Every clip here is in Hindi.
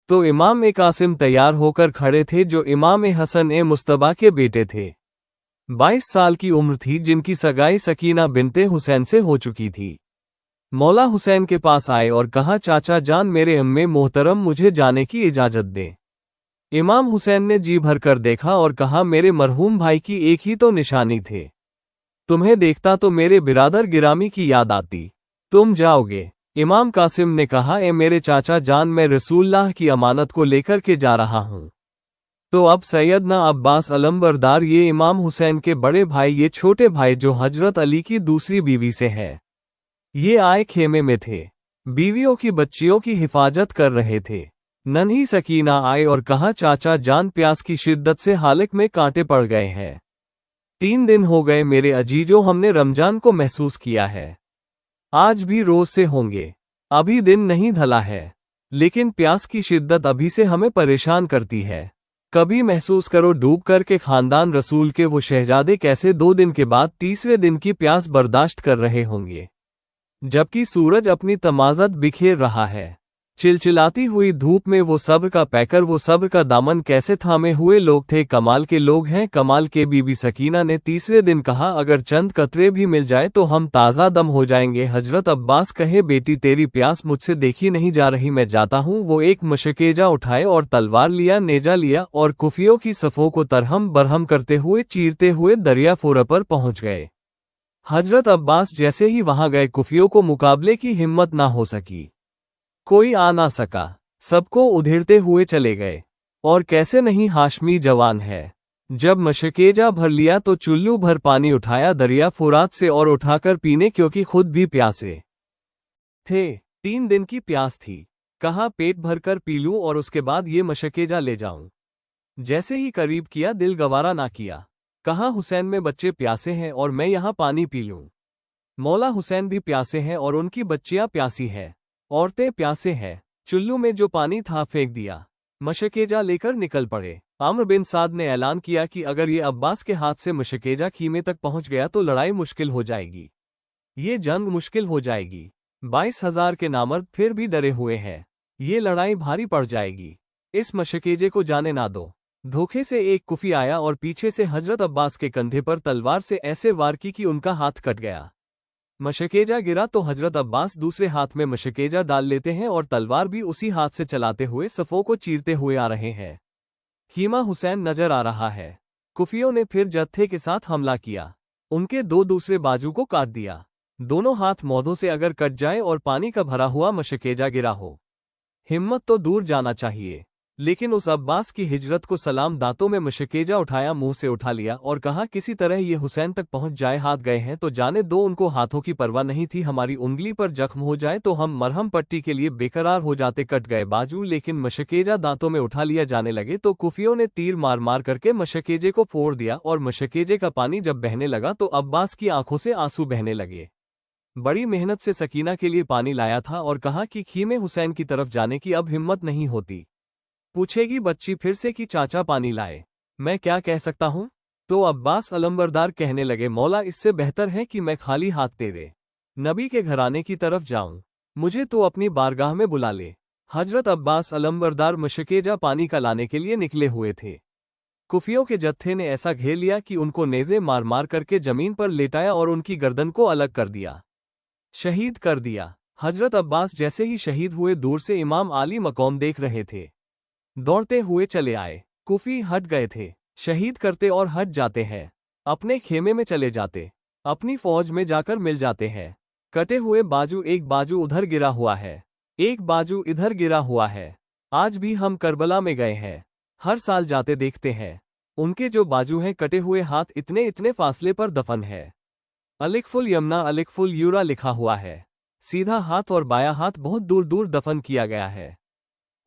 तो इमाम ए कासिम तैयार होकर खड़े थे, जो इमाम ए हसन ए मुस्तबा के बेटे थे। 22 साल की उम्र थी, जिनकी सगाई सकीना बिनते हुसैन से हो चुकी थी। मौला हुसैन के पास आए और कहा, चाचा जान मेरे अम्मे मोहतरम, मुझे जाने की इजाजत दें। इमाम हुसैन ने जी भरकर देखा और कहा, मेरे मरहूम भाई की एक ही तो निशानी थे, तुम्हें देखता तो मेरे बिरादर गिरामी की याद आती। तुम जाओगे? इमाम कासिम ने कहा, ए मेरे चाचा जान, मैं रसूलुल्लाह की अमानत को लेकर के जा रहा हूं। तो अब सैयदना अब्बास अलंबरदार, ये इमाम हुसैन के बड़े भाई, ये छोटे भाई जो हजरत अली की दूसरी बीवी से है, ये आए खेमे में थे, बीवियों की बच्चियों की हिफाजत कर रहे थे। नन्ही सकीना आए और कहा, चाचा जान प्यास की शिद्दत से हालक में कांटे पड़ गए हैं। 3 दिन हो गए मेरे अजीजों, हमने रमजान को महसूस किया है, आज भी रोज से होंगे, अभी दिन नहीं ढला है, लेकिन प्यास की शिद्दत अभी से हमें परेशान करती है। कभी महसूस करो डूब कर के खानदान रसूल के वो शहजादे कैसे 2 दिन के बाद तीसरे दिन की प्यास बर्दाश्त कर रहे होंगे, जबकि सूरज अपनी तमाज़त बिखेर रहा है। चिलचिलाती हुई धूप में वो सब्र का पैकर, वो सब्र का दामन कैसे थामे हुए लोग थे। कमाल के लोग हैं, कमाल के। बीबी सकीना ने तीसरे दिन कहा, अगर चंद कतरे भी मिल जाए तो हम ताज़ा दम हो जाएंगे। हजरत अब्बास कहे, बेटी तेरी प्यास मुझसे देखी नहीं जा रही, मैं जाता हूँ। वो एक मशकेजा उठाए और तलवार लिया, नेजा लिया और कुफियों की सफ़ों को तरहम बरहम करते हुए चीरते हुए दरिया फोरा पर पहुंच गए। हजरत अब्बास जैसे ही वहां गए, कुफियों को मुकाबले की हिम्मत ना हो सकी, कोई आ ना सका, सबको उधेड़ते हुए चले गए। और कैसे नहीं हाशमी जवान है। जब मशकेजा भर लिया तो चुल्लू भर पानी उठाया दरिया फुरात से और उठाकर पीने, क्योंकि खुद भी प्यासे थे। 3 दिन की प्यास थी। कहा पेट भरकर पी लूं और उसके बाद ये मशकेजा ले जाऊं। जैसे ही करीब किया, दिल गवारा ना किया। कहा, हुसैन में बच्चे प्यासे हैं और मैं यहाँ पानी पी लूं। मौला हुसैन भी प्यासे हैं और उनकी बच्चियां प्यासी हैं, औरतें प्यासे हैं। चुल्लू में जो पानी था फेंक दिया, मशकेजा लेकर निकल पड़े। आम्र बिन साद ने ऐलान किया कि अगर ये अब्बास के हाथ से मशकेजा खीमे तक पहुंच गया तो लड़ाई मुश्किल हो जाएगी, ये जंग मुश्किल हो जाएगी। 22,000 के नामर्द फिर भी डरे हुए हैं, ये लड़ाई भारी पड़ जाएगी, इस मशकेजे को जाने ना दो। धोखे से एक कुफी आया और पीछे से हजरत अब्बास के कंधे पर तलवार से ऐसे वार की कि उनका हाथ कट गया। मशकेजा गिरा तो हजरत अब्बास दूसरे हाथ में मशकेजा डाल लेते हैं और तलवार भी उसी हाथ से चलाते हुए सफ़ों को चीरते हुए आ रहे हैं। खीमा हुसैन नजर आ रहा है। कुफियों ने फिर जत्थे के साथ हमला किया, उनके 2 दूसरे बाजू को काट दिया। दोनों हाथ मौधों से अगर कट जाए और पानी का भरा हुआ मशकेजा गिरा हो, हिम्मत तो दूर जाना चाहिए। लेकिन उस अब्बास की हिजरत को सलाम, दांतों में मशकेजा उठाया, मुंह से उठा लिया और कहा, किसी तरह ये हुसैन तक पहुंच जाए। हाथ गए हैं तो जाने दो, उनको हाथों की परवाह नहीं थी। हमारी उंगली पर जख्म हो जाए तो हम मरहम पट्टी के लिए बेकरार हो जाते। कट गए बाजू, लेकिन मशकेजा दांतों में उठा लिया जाने लगे तो कुफियों ने तीर मार मार करके मशकेजे को फोड़ दिया और मशकेजे का पानी जब बहने लगा तो अब्बास की आंखों से आंसू बहने लगे। बड़ी मेहनत से सकीना के लिए पानी लाया था और कहा कि खीमे हुसैन की तरफ जाने की अब हिम्मत नहीं होती। पूछेगी बच्ची फिर से कि चाचा पानी लाए, मैं क्या कह सकता हूं? तो अब्बास अलंबरदार कहने लगे, मौला इससे बेहतर है कि मैं खाली हाथ तेरे नबी के घराने की तरफ जाऊं, मुझे तो अपनी बारगाह में बुला ले। हजरत अब्बास अलंबरदार मशकेजा पानी का लाने के लिए निकले हुए थे। कुफियों के जत्थे ने ऐसा घेर लिया कि उनको नेज़े मार मार करके जमीन पर लेटाया और उनकी गर्दन को अलग कर दिया, शहीद कर दिया। हजरत अब्बास जैसे ही शहीद हुए, दूर से इमाम आली मकौम देख रहे थे, दौड़ते हुए चले आए। कुफी हट गए थे, शहीद करते और हट जाते हैं, अपने खेमे में चले जाते, अपनी फौज में जाकर मिल जाते हैं। कटे हुए बाजू, एक बाजू उधर गिरा हुआ है, एक बाजू इधर गिरा हुआ है। आज भी हम करबला में गए हैं, हर साल जाते देखते हैं। उनके जो बाजू हैं कटे हुए, हाथ इतने इतने फासले पर दफन है। अलिकफुल यमना अलिकफुल यूरा लिखा हुआ है। सीधा हाथ और बायां हाथ बहुत दूर दूर दफन किया गया है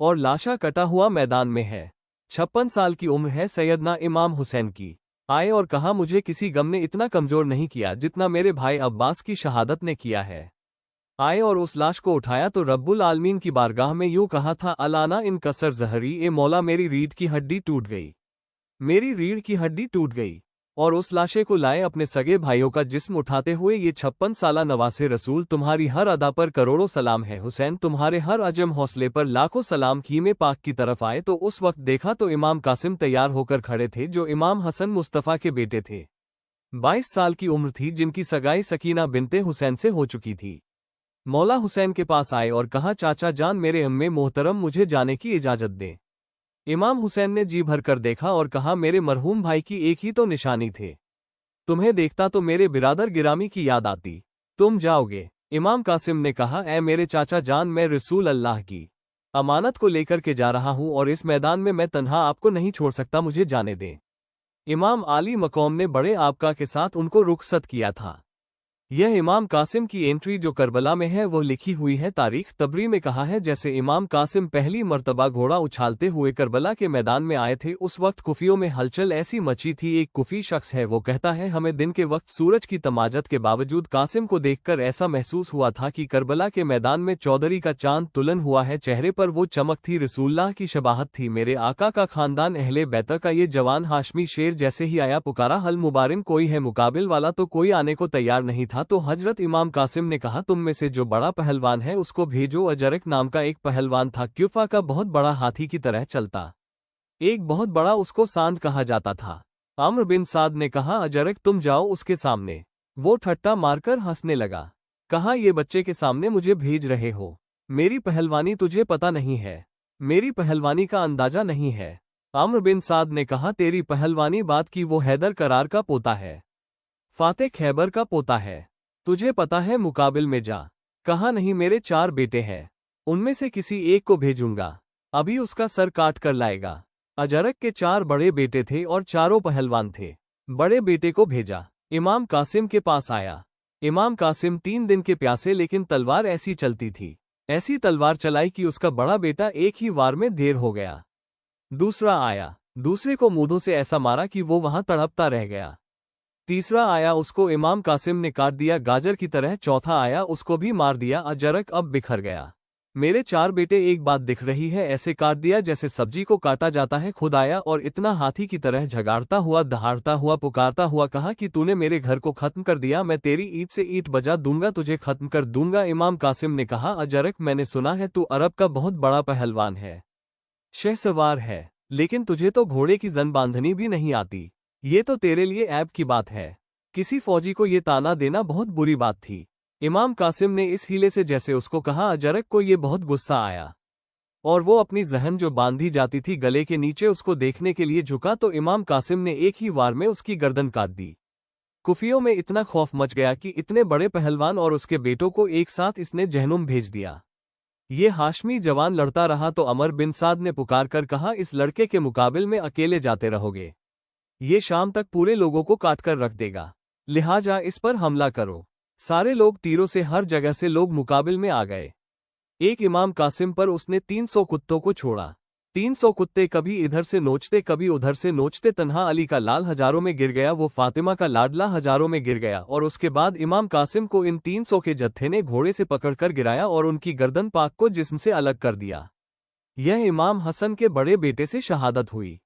और लाशा कटा हुआ मैदान में है। 56 साल की उम्र है सैयदना इमाम हुसैन की। आए और कहा, मुझे किसी गम ने इतना कमजोर नहीं किया जितना मेरे भाई अब्बास की शहादत ने किया है। आए और उस लाश को उठाया तो रब्बुल आलमीन की बारगाह में यूं कहा था, अलाना इन कसर जहरी, ए मौला मेरी रीढ़ की हड्डी टूट गई, मेरी रीढ़ की हड्डी टूट गई। और उस लाशे को लाए अपने सगे भाइयों का जिस्म उठाते हुए, ये 56 साला नवासे रसूल, तुम्हारी हर अदा पर करोड़ों सलाम है। हुसैन, तुम्हारे हर अजम हौसले पर लाखों सलाम। कीमे पाक की तरफ आए तो उस वक्त देखा तो इमाम कासिम तैयार होकर खड़े थे, जो इमाम हसन मुस्तफ़ा के बेटे थे। 22 साल की उम्र थी, जिनकी सगाई सकीना बिनते हुसैन से हो चुकी थी। मौला हुसैन के पास आए और कहा, चाचा जान, मेरे अम्मे मोहतरम, मुझे जाने की इजाजत दें। इमाम हुसैन ने जी भर कर देखा और कहा, मेरे मरहूम भाई की एक ही तो निशानी थे, तुम्हें देखता तो मेरे बिरादर गिरामी की याद आती। तुम जाओगे? इमाम कासिम ने कहा, ए मेरे चाचा जान, मैं रसूल अल्लाह की अमानत को लेकर के जा रहा हूं और इस मैदान में मैं तन्हा आपको नहीं छोड़ सकता, मुझे जाने दें। इमाम आली मकौम ने बड़े आबका के साथ उनको रुखसत किया था। यह इमाम कासिम की एंट्री जो करबला में है वो लिखी हुई है। तारीख तबरी में कहा है, जैसे इमाम कासिम पहली मर्तबा घोड़ा उछालते हुए करबला के मैदान में आए थे, उस वक्त कुफियों में हलचल ऐसी मची थी। एक कुफी शख्स है, वो कहता है, हमें दिन के वक्त सूरज की तमाजत के बावजूद कासिम को देखकर ऐसा महसूस हुआ था कि करबला के मैदान में चौधरी का चांद तुलन हुआ है। चेहरे पर वो चमक थी, रसूलुल्लाह की शबाहत थी। मेरे आका का खानदान अहले बैत का ये जवान हाशमी शेर जैसे ही आया, पुकारा, हल मुबारिन, कोई है मुकाबिल वाला? तो कोई आने को तैयार नहीं था। तो हजरत इमाम कासिम ने कहा, तुम में से जो बड़ा पहलवान है उसको भेजो। अजरक नाम का एक पहलवान था, क्यूफा का, बहुत बड़ा हाथी की तरह चलता, एक बहुत बड़ा, उसको सांड कहा जाता था। अम्र बिन साद ने कहा, अजरक तुम जाओ उसके सामने। वो ठट्टा मारकर हंसने लगा, कहा, ये बच्चे के सामने मुझे भेज रहे हो? मेरी पहलवानी तुझे पता नहीं है, मेरी पहलवानी का अंदाजा नहीं है। अम्र बिन साद ने कहा, तेरी पहलवानी बात की, वो हैदर करार का पोता है, फातेह खैबर का पोता है, तुझे पता है, मुकाबिल में जा। कहा, नहीं, मेरे 4 बेटे हैं, उनमें से किसी एक को भेजूंगा, अभी उसका सर काट कर लाएगा। अजरक के 4 बड़े बेटे थे और चारों पहलवान थे। बड़े बेटे को भेजा, इमाम कासिम के पास आया। इमाम कासिम 3 दिन के प्यासे, लेकिन तलवार ऐसी चलती थी, ऐसी तलवार चलाई कि उसका बड़ा बेटा एक ही वार में ढेर हो गया। दूसरा आया, दूसरे को मूंधों से ऐसा मारा कि वो वहां तड़पता रह गया। तीसरा आया, उसको इमाम कासिम ने काट दिया गाजर की तरह। चौथा आया, उसको भी मार दिया। अजरक अब बिखर गया। मेरे 4 बेटे, एक बात दिख रही है, ऐसे काट दिया जैसे सब्जी को काटा जाता है। खुद आया और इतना हाथी की तरह झगाड़ता हुआ, दहाड़ता हुआ, पुकारता हुआ कहा कि तूने मेरे घर को खत्म कर दिया, मैं तेरी ईंट से ईंट बजा दूंगा, तुझे खत्म कर दूंगा। इमाम कासिम ने कहा, अजरक, मैंने सुना है तू अरब का बहुत बड़ा पहलवान है, शहसवार है, लेकिन तुझे तो घोड़े की जन बांधनी भी नहीं आती। ये तो तेरे लिए ऐब की बात है। किसी फौजी को ये ताना देना बहुत बुरी बात थी। इमाम कासिम ने इस हीले से जैसे उसको कहा, अजरक को ये बहुत गुस्सा आया और वो अपनी जहन जो बांधी जाती थी गले के नीचे, उसको देखने के लिए झुका तो इमाम कासिम ने एक ही वार में उसकी गर्दन काट दी। कुफियों में इतना खौफ मच गया कि इतने बड़े पहलवान और उसके बेटों को एक साथ इसने जहनुम भेज दिया। ये हाशमी जवान लड़ता रहा तो अमर बिन साद ने पुकार कर कहा, इस लड़के के मुकाबिल में अकेले जाते रहोगे, ये शाम तक पूरे लोगों को काट कर रख देगा, लिहाजा इस पर हमला करो। सारे लोग तीरों से, हर जगह से लोग मुकाबिल में आ गए। एक इमाम कासिम पर उसने 300 कुत्तों को छोड़ा। 300 कुत्ते कभी इधर से नोचते, कभी उधर से नोचते। तन्हा अली का लाल हजारों में गिर गया, वो फातिमा का लाडला हजारों में गिर गया, और उसके बाद इमाम कासिम को इन 300 के जत्थे ने घोड़े से पकड़कर गिराया और उनकी गर्दन पाक को जिस्म से अलग कर दिया। यह इमाम हसन के बड़े बेटे से शहादत हुई।